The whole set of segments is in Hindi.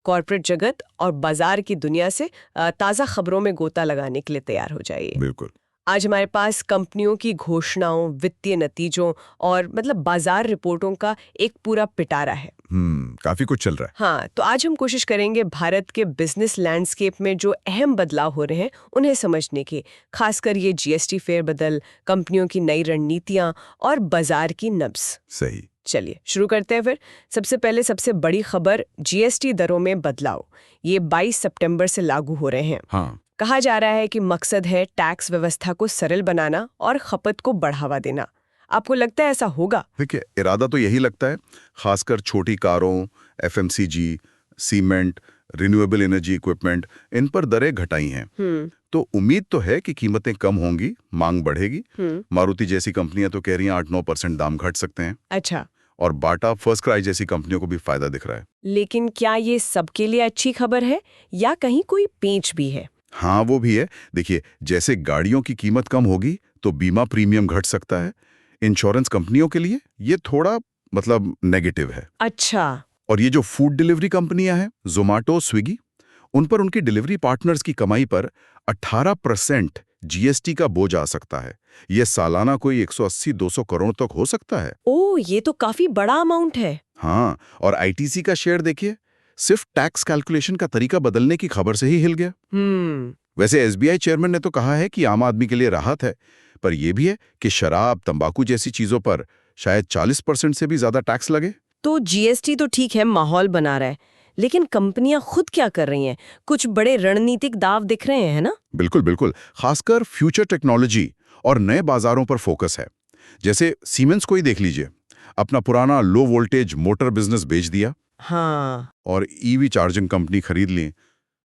कॉर्पोरेट जगत और बाजार की दुनिया से ताज़ा खबरों में गोता लगाने के लिए तैयार हो जाइए। बिल्कुल। आज हमारे पास कंपनियों की घोषणाओं, वित्तीय नतीजों और बाजार रिपोर्टों का एक पूरा पिटारा है। काफी कुछ चल रहा है। हाँ, तो आज हम कोशिश करेंगे भारत के बिजनेस लैंडस्केप में जो अहम बदलाव हो रहे हैं उन्हें समझने की, खासकर ये जीएसटी फेरबदल, कंपनियों की नई रणनीतियां और बाजार की नब्ज। सही। चलिए शुरू करते हैं फिर। सबसे पहले सबसे बड़ी खबर, जीएसटी दरों में बदलाव। ये 22 सितंबर से लागू हो रहे हैं। हाँ। कहा जा रहा है कि मकसद है टैक्स व्यवस्था को सरल बनाना और खपत को बढ़ावा देना। आपको लगता है ऐसा होगा? देखिए, इरादा तो यही लगता है। खासकर छोटी कारों, FMCG, cement, renewable energy equipment, इन पर दरें घटाई हैं। तो उम्मीद तो है कि कीमतें कम होंगी, मांग बढ़ेगी। मारुति जैसी कंपनियां तो कह रही हैं 8-9% दाम घट सकते हैं। अच्छा। और बाटा, फर्स्ट क्राई जैसी कंपनियों को भी फायदा दिख रहा है। लेकिन क्या ये सबके लिए अच्छी खबर है या कहीं कोई पेंच भी है? हाँ, वो भी है। देखिए, जैसे गाड़ियों की कीमत कम होगी तो बीमा प्रीमियम घट सकता है। इंश्योरेंस कंपनियों के लिए ये थोड़ा नेगेटिव है। अच्छा। और ये जो फूड डिलीवरी कंपनियां हैं, जोमेटो, स्विगी, उन पर उनकी डिलीवरी पार्टनर्स की कमाई पर 18% जीएसटी का बोझ आ सकता है। ये सालाना कोई 180-200 करोड़ तक हो सकता है। ओह, ये तो काफी बड़ा अमाउंट है। हाँ, और आईटीसी का शेयर देखिए, सिर्फ टैक्स कैलकुलेशन का तरीका बदलने की खबर से ही हिल गया। वैसे एसबीआई चेयरमैन ने तो कहा है कि आम आदमी के लिए राहत है, पर यह भी है कि शराब, तंबाकू जैसी चीजों पर शायद 40% से भी ज्यादा टैक्स लगे। तो जीएसटी तो ठीक है, माहौल बना रहा है, लेकिन कंपनियां खुद क्या कर रही हैं? कुछ बड़े रणनीतिक दाव दिख रहे हैं, है ना? बिल्कुल बिल्कुल। खासकर फ्यूचर टेक्नोलॉजी और नए बाजारों पर फोकस है। जैसे सीमेंस को ही देख लीजिए, अपना पुराना लो वोल्टेज मोटर बिजनेस बेच दिया। हाँ। और ईवी चार्जिंग कंपनी खरीद ली।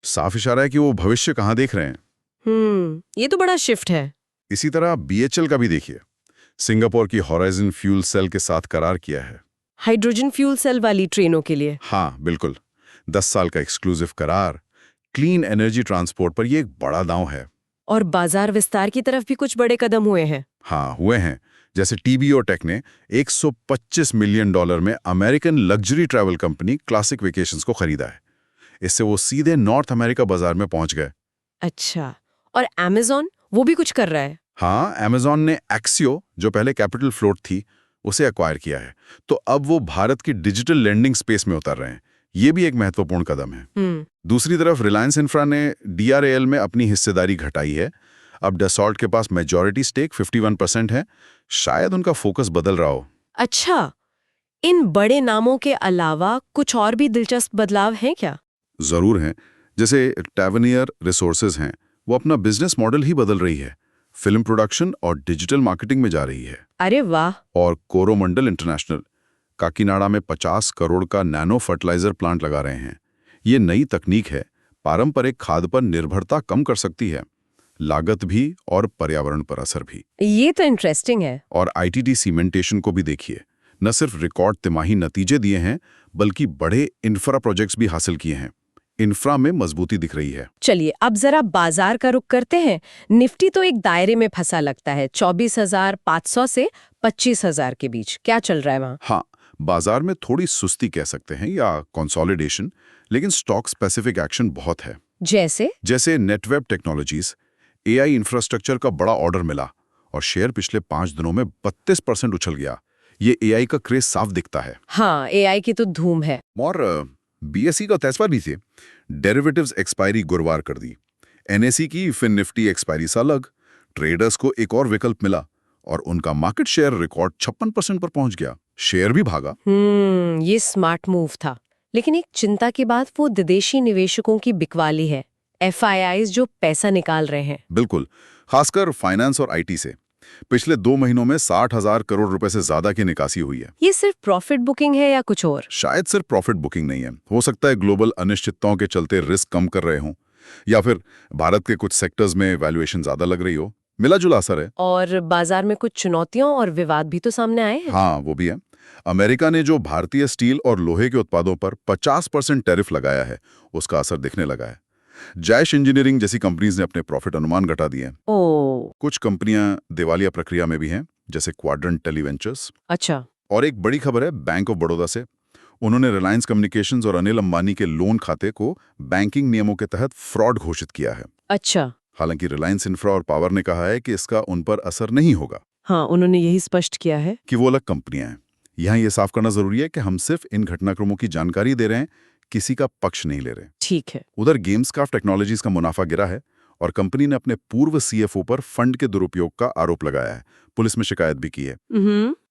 साफ इशारा है कि वो भविष्य कहाँ देख रहे हैं। ये तो बड़ा शिफ्ट है। इसी तरह बीएचएल का भी देखिए, सिंगापुर की हॉराइजन फ्यूल सेल के साथ करार किया है। हाइड्रोजन फ्यूल सेल वाली ट्रेनों के लिए? हाँ बिल्कुल, 10 साल का एक्सक्लूसिव करार। क्लीन एनर्जी ट्रांसपोर्ट पर यह एक बड़ा दांव है। और बाजार विस्तार की तरफ भी कुछ बड़े कदम हुए हैं। हाँ, हुए हैं। जैसे टीबीओ टेक ने $125 मिलियन में American luxury travel company classic vacations को खरीदा है। इससे वो सीधे नॉर्थ अमेरिका बाजार में पहुंच गए। अच्छा, और अमेज़न वो भी कुछ कर रहा है? हाँ, अमेज़न ने एक्सियो, जो पहले कैपिटल फ्लोट थी, उसे एक्वायर किया है। तो अब वो भारत की डिजिटल लेंडिंग स्पेस में उतर रहे हैं। ये भी एक महत्वपूर्ण कदम है। दूसरी तरफ रिलायंस इंफ्रा ने डीआरएएल में अपनी हिस्सेदारी घटाई है। अब डसॉल्ट के पास मेजॉरिटी स्टेक 51% है। शायद उनका फोकस बदल रहा हो। अच्छा, इन बड़े नामों के अलावा कुछ और भी दिलचस्प बदलाव हैं क्या? जरूर हैं। जैसे टैवनियर रिसोर्सेज हैं, वो अपना बिजनेस मॉडल ही बदल रही है। फिल्म प्रोडक्शन और डिजिटल मार्केटिंग में जा रही है। अरे वाह। और कोरोमंडल इंटरनेशनल काकीनाडा में 50 करोड़ का नैनो फर्टिलाइजर प्लांट लगा रहे हैं। ये नई तकनीक है, पारंपरिक खाद पर निर्भरता कम कर सकती है, लागत भी और पर्यावरण पर असर भी। ये तो इंटरेस्टिंग है। और आईटीडी सीमेंटेशन को भी देखिए, न सिर्फ रिकॉर्ड तिमाही नतीजे दिए हैं, बल्कि बड़े इंफ्रा प्रोजेक्ट्स भी हासिल किए हैं। इंफ्रा में मजबूती दिख रही है। चलिए अब जरा बाजार का रुख करते हैं। निफ्टी तो एक दायरे में फंसा लगता है, 24,500 से 25,000 के बीच। क्या चल रहा है वहाँ? हाँ, बाजार में थोड़ी सुस्ती कह सकते हैं या कंसोलिडेशन, लेकिन स्टॉक स्पेसिफिक एक्शन बहुत है। जैसे नेटवेब टेक्नोलॉजीज, एआई इंफ्रास्ट्रक्चर का बड़ा ऑर्डर मिला और शेयर पिछले 5 दिनों में 32% उछल गया। ये एआई का क्रेज साफ दिखता है। हाँ, एआई की तो धूम है। और बीएसई का फैसला भी थे। डेरिवेटिव्स एक्सपायरी गुरुवार कर दी। एनएसई की फिन निफ्टी एक्सपायरी से अलग। ट्रेडर्स को एक और विकल्प मिला और उनका मार्केट शेयर रिकॉर्ड 56% पर पहुंच गया। शेयर भी भागा। ये स्मार्ट मूव था। लेकिन एक चिंता की बात वो विदेशी निवेशकों की बिकवाली है, एफआईआईज जो पैसा निकाल रहे हैं। बिल्कुल, खासकर फाइनेंस और आईटी से। पिछले 2 महीनों में 60,000 करोड़ रुपए से ज्यादा की निकासी हुई है। ये सिर्फ प्रॉफिट बुकिंग है या कुछ और? शायद सिर्फ प्रॉफिट बुकिंग नहीं है। हो सकता है ग्लोबल अनिश्चितताओं के चलते रिस्क कम कर रहे हों, या फिर भारत के कुछ सेक्टर्स में वैल्यूएशन ज्यादा लग रही हो। मिला जुला असर है। और बाजार में कुछ चुनौतियों और विवाद भी तो सामने आए हैं। हाँ, वो भी है। अमेरिका ने जो भारतीय स्टील और लोहे के उत्पादों पर 50% टैरिफ लगाया है, उसका असर दिखने लगा है। जैश इंजीनियरिंग जैसी कंपनीज ने अपने प्रॉफिट अनुमान घटा दिए हैं। कुछ कंपनियां दिवालिया प्रक्रिया में भी हैं, जैसे क्वाड्रेंट टेलीवेंचर्स। अच्छा। और एक बड़ी खबर है बैंक ऑफ बड़ौदा से। उन्होंने रिलायंस कम्युनिकेशंस और अनिल अंबानी के लोन खाते को बैंकिंग नियमों के तहत फ्रॉड घोषित किया है। अच्छा। हालांकि रिलायंस इंफ्रा और पावर ने कहा है कि इसका उन पर असर नहीं होगा। हाँ, उन्होंने यही स्पष्ट किया है कि वो अलग कंपनियां हैं। यहाँ ये साफ करना जरूरी है कि हम सिर्फ इन घटनाक्रमों की जानकारी दे रहे हैं, किसी का पक्ष नहीं ले रहे। ठीक है। उधर गेम्सक्राफ्ट टेक्नोलॉजीज का मुनाफा गिरा है और कंपनी ने अपने पूर्व सीएफओ पर फंड के दुरुपयोग का आरोप लगाया है। पुलिस में शिकायत भी की है।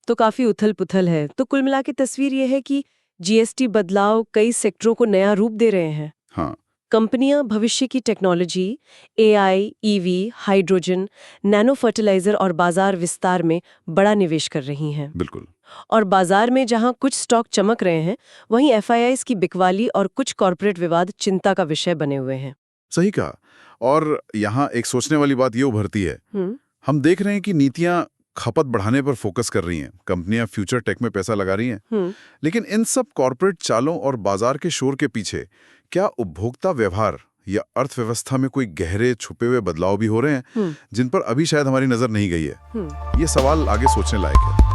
तो काफी उथल-पुथल है। तो कुल मिला के तस्वीर ये है कि जीएसटी बदलाव कई सेक्टरों को नया रूप दे रहे हैं। हाँ, कंपनियां भविष्य की technology, AI, EV, hydrogen, nano fertiliser और बाजार विस्तार में बड़ा निवेश कर रही हैं। बिल्कुल। और बाजार में जहां कुछ स्टॉक चमक रहे हैं, वहीं एफआईआईज की बिकवाली और कुछ कॉरपोरेट विवाद चिंता का विषय बने हुए हैं। सही कहा। और यहाँ एक सोचने वाली बात ये उभरती है, हम देख रहे हैं कि नीतियां खपत बढ़ाने पर फोकस कर रही हैं, कंपनियां फ्यूचर टेक में पैसा लगा रही हैं, लेकिन इन सब कॉरपोरेट चालों और बाजार के शोर के पीछे क्या उपभोक्ता व्यवहार या अर्थव्यवस्था में कोई गहरे छुपे हुए बदलाव भी हो रहे हैं जिन पर अभी शायद हमारी नजर नहीं गई है? ये सवाल आगे सोचने लायक है।